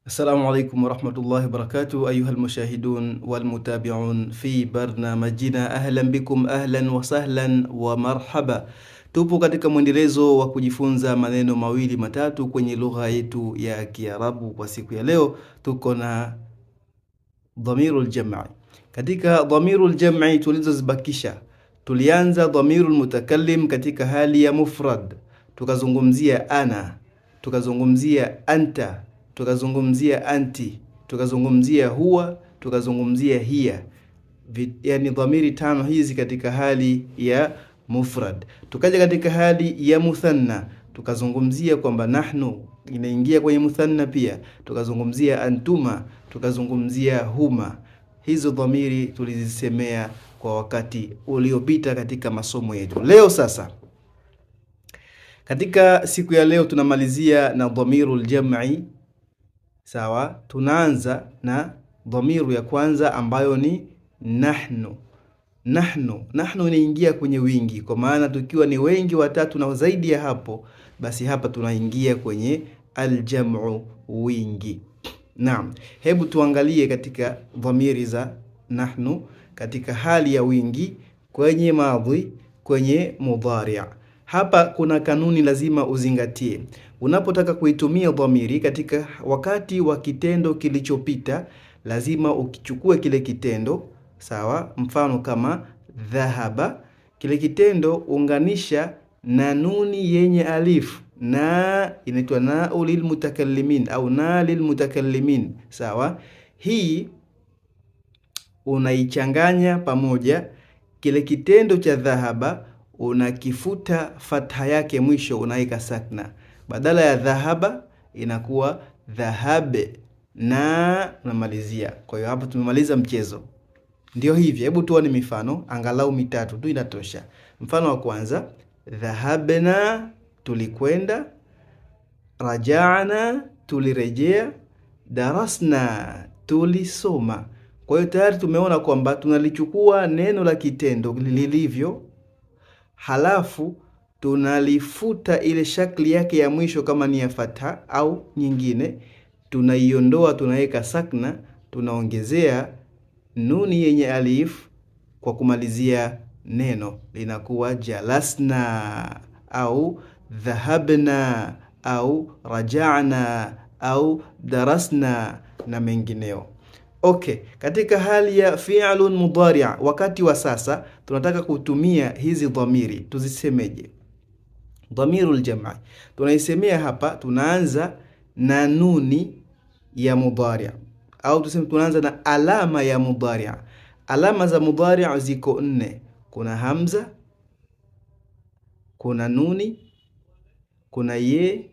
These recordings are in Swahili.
السلام عليكم ورحمة الله وبركاته أيها المشاهدون والمتابعون في برنامجنا. أهلا بكم، أهلا وسهلا ومرحبا. Tupo katika mwendelezo wa kujifunza maneno mawili matatu kwenye lugha yetu ya Kiarabu. Kwa siku ya leo tuko na dhamirul jam'i. Katika dhamirul jam'i tulizozibakisha, tulianza dhamirul mutakallim katika hali ya mufrad, tukazungumzia ana, tukazungumzia anta, tukazungumzia anti, tukazungumzia huwa, tukazungumzia hiya. Yani dhamiri tano hizi katika hali ya mufrad. Tukaja katika hali ya muthanna, tukazungumzia kwamba nahnu inaingia kwenye muthanna pia, tukazungumzia antuma, tukazungumzia huma. Hizo dhamiri tulizisemea kwa wakati uliopita katika masomo yetu. Leo sasa, katika siku ya leo tunamalizia na dhamirul jam'i. Sawa, tunaanza na dhamiru ya kwanza ambayo ni nahnu. Nahnu inaingia kwenye wingi, kwa maana tukiwa ni wengi watatu na zaidi ya hapo, basi hapa tunaingia kwenye aljam'u, wingi. Naam, hebu tuangalie katika dhamiri za nahnu katika hali ya wingi, kwenye madhi, kwenye mudhari'. Hapa kuna kanuni lazima uzingatie. Unapotaka kuitumia dhamiri katika wakati wa kitendo kilichopita, lazima ukichukue kile kitendo, sawa? Mfano kama dhahaba, kile kitendo unganisha na nuni yenye alif, na inaitwa na'u lilmutakallimin au na lilmutakallimin, sawa? Hii unaichanganya pamoja. Kile kitendo cha dhahaba unakifuta fatha yake mwisho, unaika sakna. Badala ya dhahaba inakuwa dhahabe, na unamalizia. Kwa hiyo hapa tumemaliza mchezo. Ndio hivi, hebu tuone mifano angalau mitatu tu inatosha. Mfano wa kwanza, dhahabna, tulikwenda; raja'na, tulirejea; darasna, tulisoma. Kwa hiyo tayari tumeona kwamba tunalichukua neno la kitendo lilivyo, halafu tunalifuta ile shakli yake ya mwisho kama ni ya fatha au nyingine, tunaiondoa, tunaweka sakna, tunaongezea nuni yenye alif kwa kumalizia neno, linakuwa jalasna au dhahabna au raja'na au darasna na mengineo. Okay, katika hali ya fi'lun mudhari', wakati wa sasa tunataka kutumia hizi dhamiri, tuzisemeje? Dhamirul jam'i tunaisemea hapa, tunaanza na nuni ya mudhari' au tuseme tunaanza na alama ya mudhari'. Alama za mudhari' ziko 4. Kuna hamza, kuna nuni, kuna ye,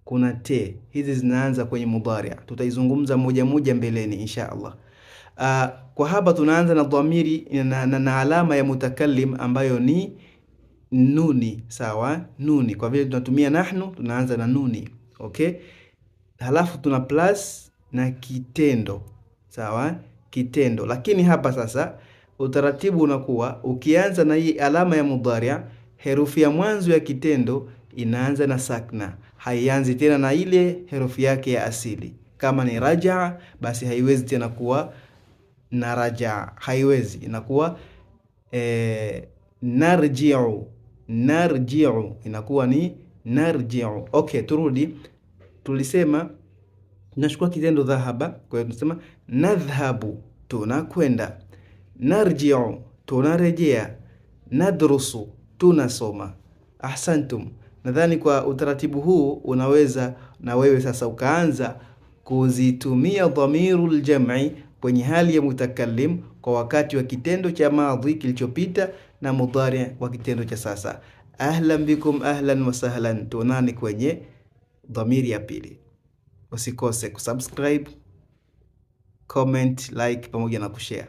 kuna te. Hizi zinaanza kwenye mudhari'. Tutaizungumza moja moja mbeleni insha Allah. Kwa hapa tunaanza na dhamiri na alama ya mutakallim ambayo ni nuni, sawa? Nuni, kwa vile tunatumia nahnu, tunaanza na nuni. Okay? Halafu tuna plus na kitendo, sawa? Kitendo. Lakini hapa sasa utaratibu unakuwa ukianza na hii alama ya mudhari', herufi ya mwanzo ya kitendo inaanza na sakna, haianzi tena na ile herufi yake ya asili. Kama ni raja, basi haiwezi tena kuwa na raja, haiwezi, inakuwa narji'u, inakuwa ni narji'u. Okay, turudi. Tulisema tunachukua kitendo dhahaba, kwa hiyo tunasema nadhhabu, tunakwenda; narji'u, tunarejea; nadrusu, tunasoma. Ahsantum. Nadhani kwa utaratibu huu unaweza na wewe sasa ukaanza kuzitumia dhamirul jam'i kwenye hali ya mutakallim kwa wakati wa kitendo cha madhi kilichopita na mudhari' wa kitendo cha sasa. Ahlan bikum, ahlan wa sahlan. Tuonane kwenye dhamiri ya pili. Usikose kusubscribe, comment, like pamoja na kushare.